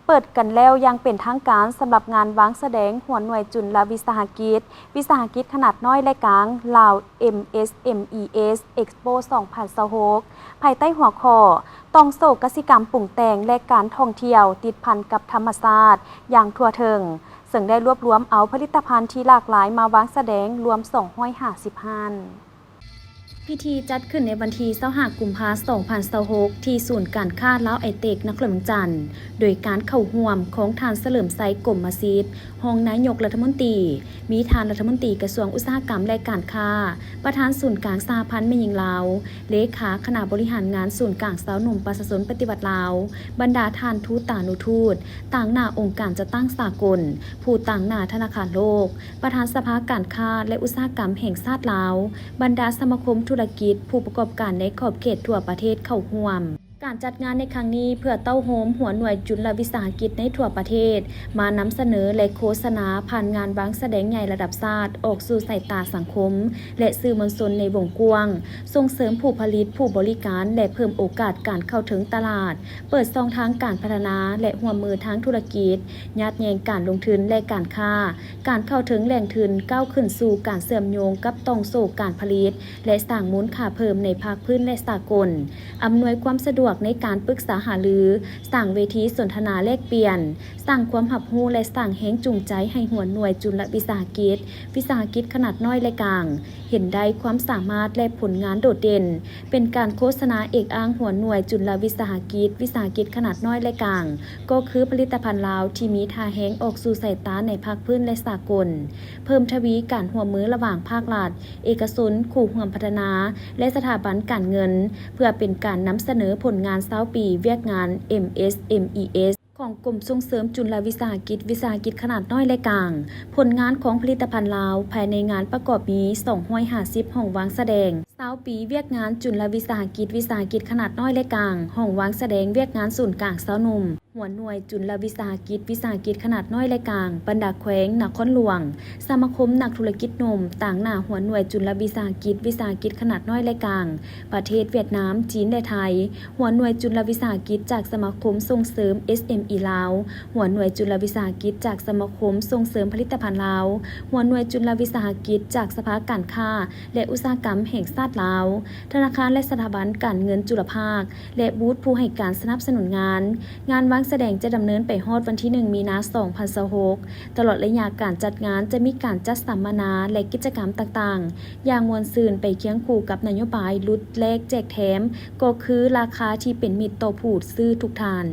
เปิดกันแล้วยังเป็นทางการสำหรับงานวางแสดงหัวหน่วยจุลวิสาหกิจขนาดน้อยและกลางลาว MSMES Expo 2026ภายใต้หัวข้อต้องโศกสิกรรมปรุงแต่งและการท่องเที่ยวติดพันกับธรรมชาติอย่างทั่วถึงซึ่งได้รวบรวมเอาผลิตภัณฑ์ที่หลากหลายมาวางแสดงรวม250ห้านพิธีจัดขึ้นในวันที่25 กุมภาพันธ์ 2026 ที่ศูนย์การค้าลาวไอเตกนครหลวงจันทร์โดยการเข้าร่วมของท่านเฉลิมไซกรมศิษย์รองนายกรัฐมนตรีมีท่านรัฐมนตรีกระทรวงอุตสาหกรรมและการค้าประธานศูนย์กลางสหพันธ์แม่หญิงลาวเลขาคณะบริหารงานศูนย์กลางสาวหนุ่มประชาชนปฏิบัติลาวบรรดาท่านทูตานุทูตต่างหน้าองค์การจัดตั้งสากลผู้ต่างหน้าธนาคารโลกประธานสภาการค้าและอุตสาหกรรมแห่งชาติลาวบรรดาสมาคมธุรกิจผู้ประกอบการในขอบเขตทั่วประเทศเข้าร่วมการจัดงานในครั้งนี้เพื่อเต้าโฮมหัวหน่วยจุลวิสาหกิจในทั่วประเทศมานำเสนอและโฆษณาผ่านงานวางแสดงใหญ่ระดับชาติออกสู่สายตาสังคมและสื่อมวลชนในวงกว้างส่งเสริมผู้ผลิตผู้บริการและเพิ่มโอกาสการเข้าถึงตลาดเปิดช่องทางการพัฒนาและร่วมมือทางธุรกิจยัดแยงการลงทุนและการค้าการเข้าถึงแหล่งทุนก้าวขึ้นสู่การเชื่อมโยงกับต้องโซ่การผลิตและสร้างมูลค่าเพิ่มในภาคพื้นและสากลอำนวยความสะดวกในการปรึกษาหารือสร้างเวทีสนทนาแลกเปลี่ยนสร้างความหับหูและสร้างแรงจูงใจให้หัวหน่วยจุลวิสาหกิจขนาดน้อยและกลางเห็นได้ความสามารถและผลงานโดดเด่นเป็นการโฆษณาเอกอ้างหัวหน่วยจุลวิสาหกิจขนาดน้อยและกลางก็คือผลิตภัณฑ์ลาวที่มีท่าแรงออกสู่สายตาในภาคพื้นและสากลเพิ่มทวีการร่วมมือระหว่างภาครัฐเอกชนคู่ร่วมพัฒนาและสถาบันการเงินเพื่อเป็นการนำเสนอผลงาน20 ปีเวียกงาน MSMES ของกรมส่งเสริมจุลวิสาหกิจขนาดน้อยและกลางผลงานของผลิตภัณฑ์ลาวภายในงานประกอบมี250ห้องวางแสดง20 ปีเวียกงานจุลวิสาหกิจขนาดน้อยและกลางห้องวางแสดงเวียกงานศูนย์กลางสาวหนุ่มหัวหน่วยจุลวิสาหกิจขนาดน้อยและกลางบรรดาแขวงนครหลวงสมาคมนักธุรกิจหนุ่มต่างหน้าหัวหน่วยจุลวิสาหกิจขนาดน้อยและกลางประเทศเวียดนามจีนและไทยหัวหน่วยจุลวิสาหกิจจากสมาคมส่งเสริม SME ลาวหัวหน่วยจุลวิสาหกิจจากสมาคมส่งเสริมผลิตภัณฑ์ลาวหัวหน่วยจุลวิสาหกิจจากสภาการค้าและอุตสาหกรรมแห่งชาติลาวธนาคารและสถาบันการเงินจุลภาคและบูธผู้ให้การสนับสนุนงานวางแสดงจะดำเนินไปฮอดวันที่1 มีนาคม 2026ตลอดระยะการจัดงานจะมีการจัดสัมมนาและกิจกรรมต่างๆอย่างมวลซืนไปเคียงคู่กับนโยบายลดแลกแจกแถมก็คือราคาที่เป็นมิตรต่อผู้ซื้อทุกท่าน